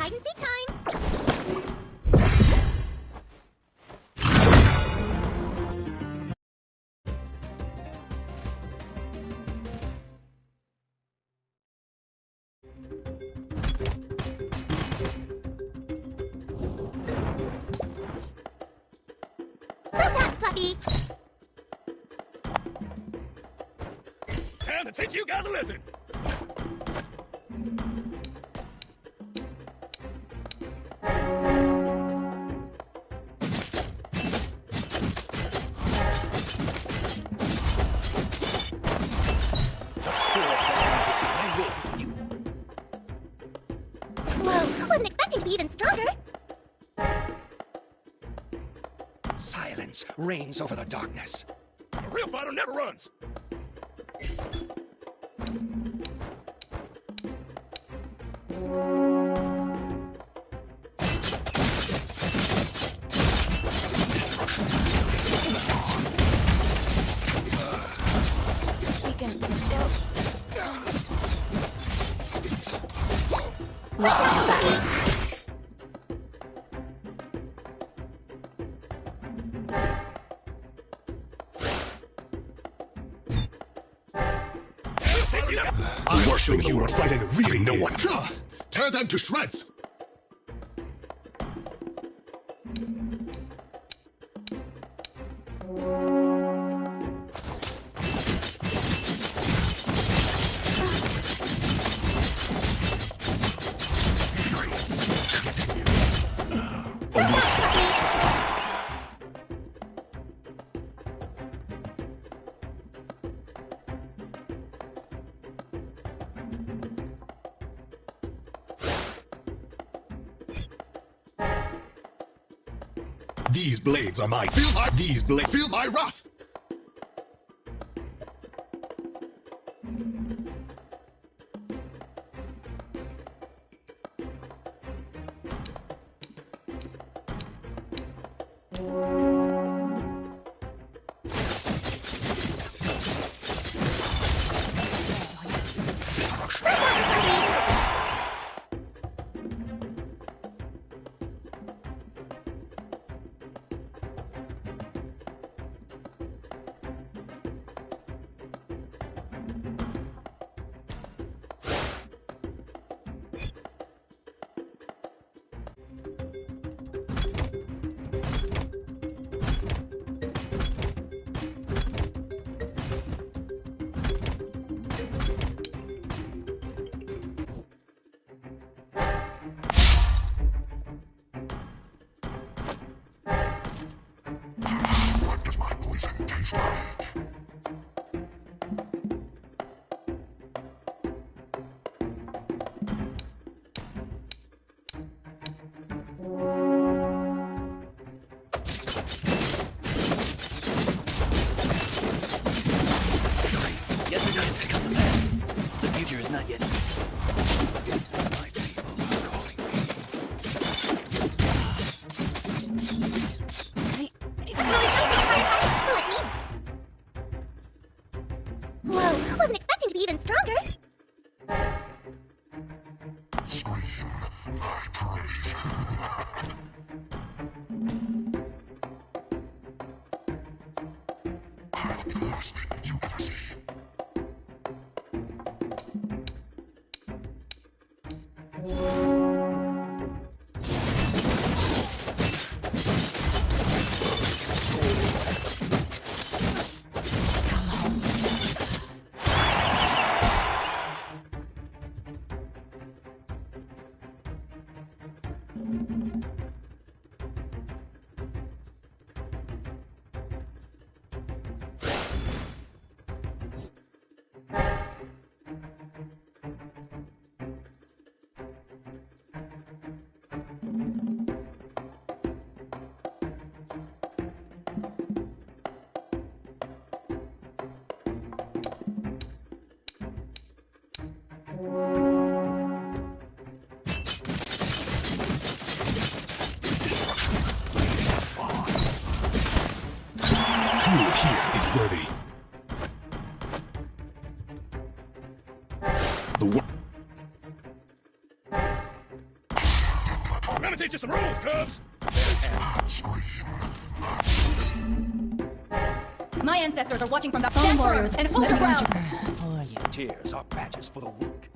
hide and seek time. Well done, Fluffy. Time to teach you guys a lesson. Whoa, wasn't expecting to be even stronger. Silence reigns over the darkness. A real fighter never runs. We can still... Watch your back. Teach you. I will show you what fighting really no one. Tear them to shreds. These blades are mine. Feel my wrath. What does my poison taste like? Yesterday has become the past. The future is not yet. My people are calling me. Whoa, wasn't expecting to be even stronger. Scream my praise. I'll be the worst thing you ever see. Here is worthy. The teach you some rules, cubs. My ancestors are watching from the bone warriors and hold your ground. For you. Tears are badges for the weak.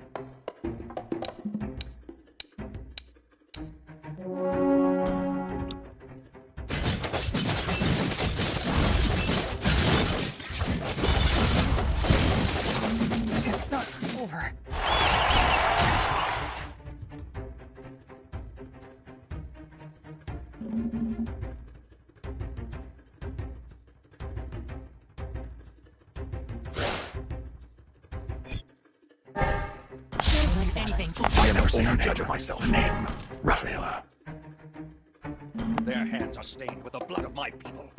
It's not over. I never say I'm judge of myself. Name, Rafaela. Their hands are stained with the blood of my people.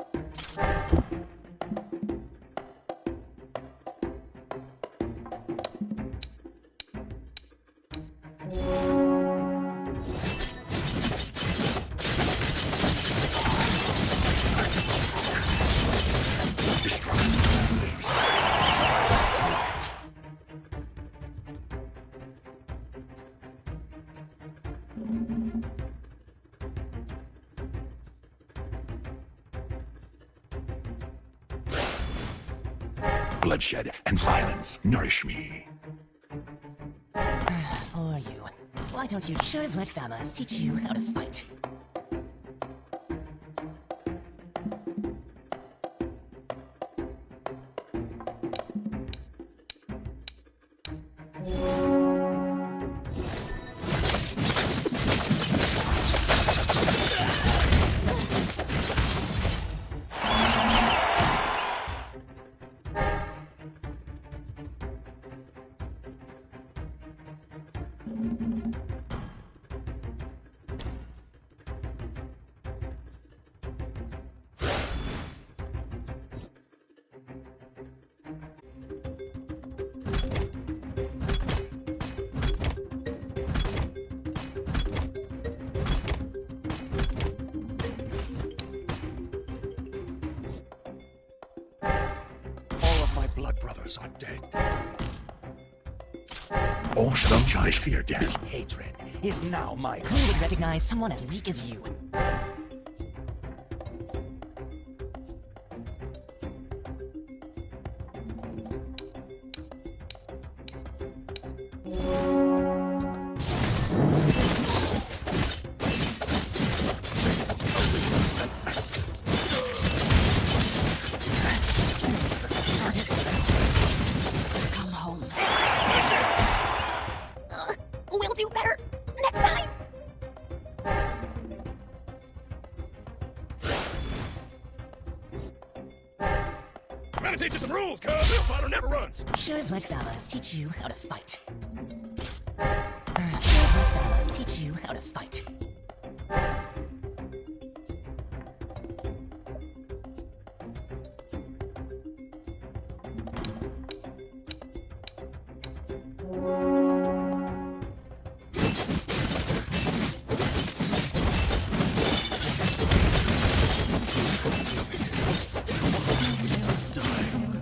Bloodshed and violence nourish me. For you. Why don't you should have let Famas teach you how to fight? All of my blood brothers are dead. All sunshine fear death. Hatred is now my Who would recognize someone as weak as you? Come home. We'll do better next time. I'm gonna teach you some rules, cubs. Real fighter never runs. Should have let Famas teach you how to fight. Should have let Famas teach you how to fight.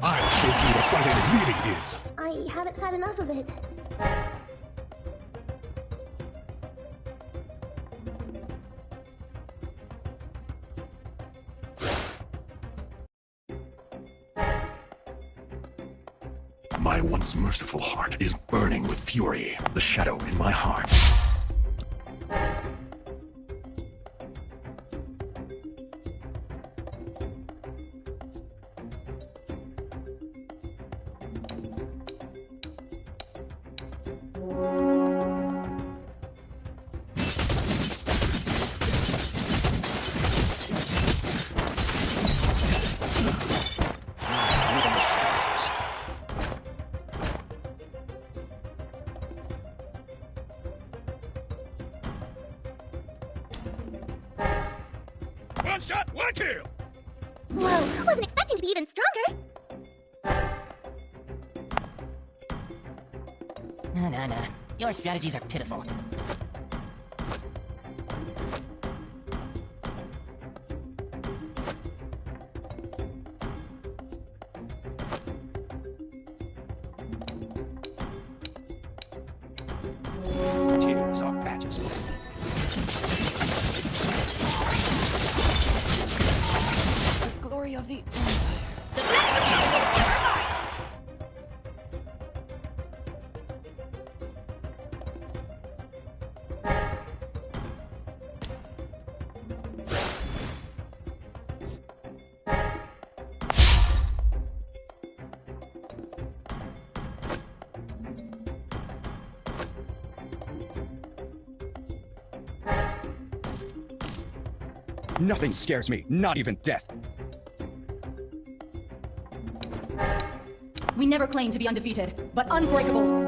I'll show you what fighting really is. I haven't had enough of it. My once merciful heart is burning with fury. The shadow in my heart. Live in the shadows. One shot, one kill. Whoa, wasn't expecting to be even stronger. Nah. Your strategies are pitiful. tears are badges for the weak. Nothing scares me, not even death. We never claim to be undefeated, but unbreakable.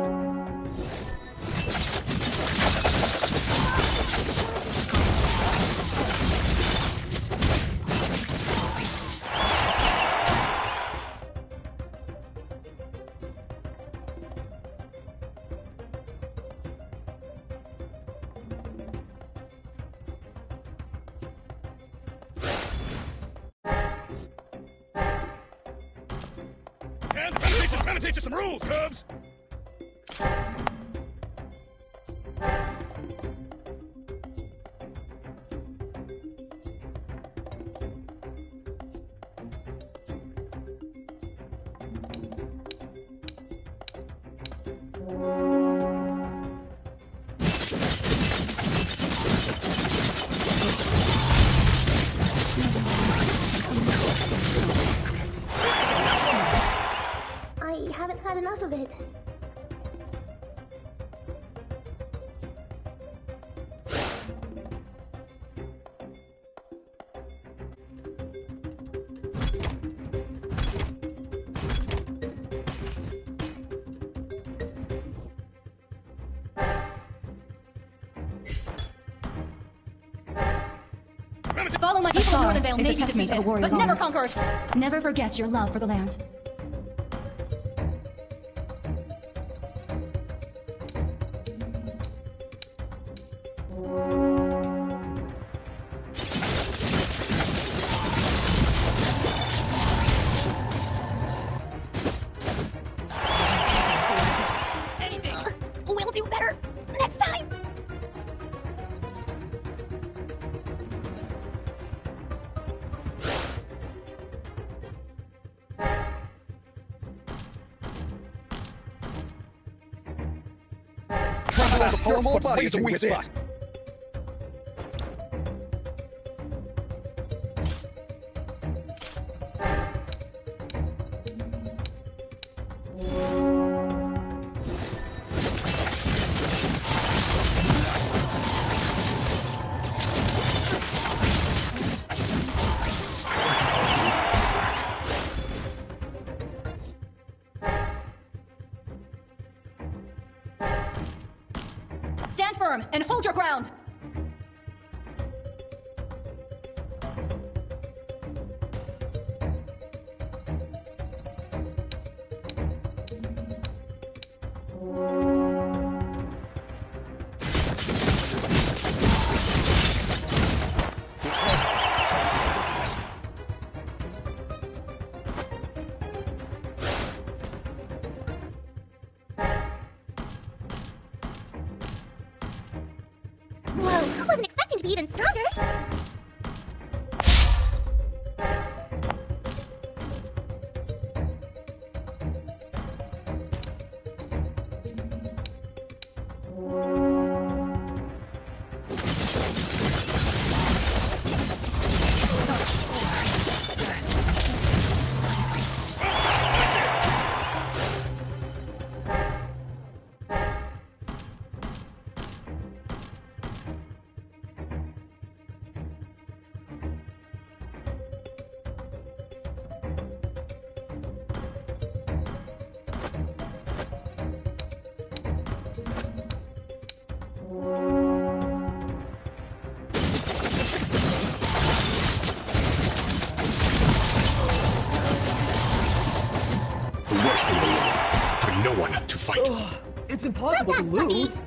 Gotta teach us some rules, Cubs! I haven't had enough of it. Follow my people. Northern Vale may be defeated, but never honor. conquered. Never forget your love for the land. We'll do better next time. Travel as a whole, whole body is a weak spot. Stand firm and hold your ground. Whoa, wasn't expecting to be even stronger. The worst thing in the world, having no one to fight. It's impossible to lose.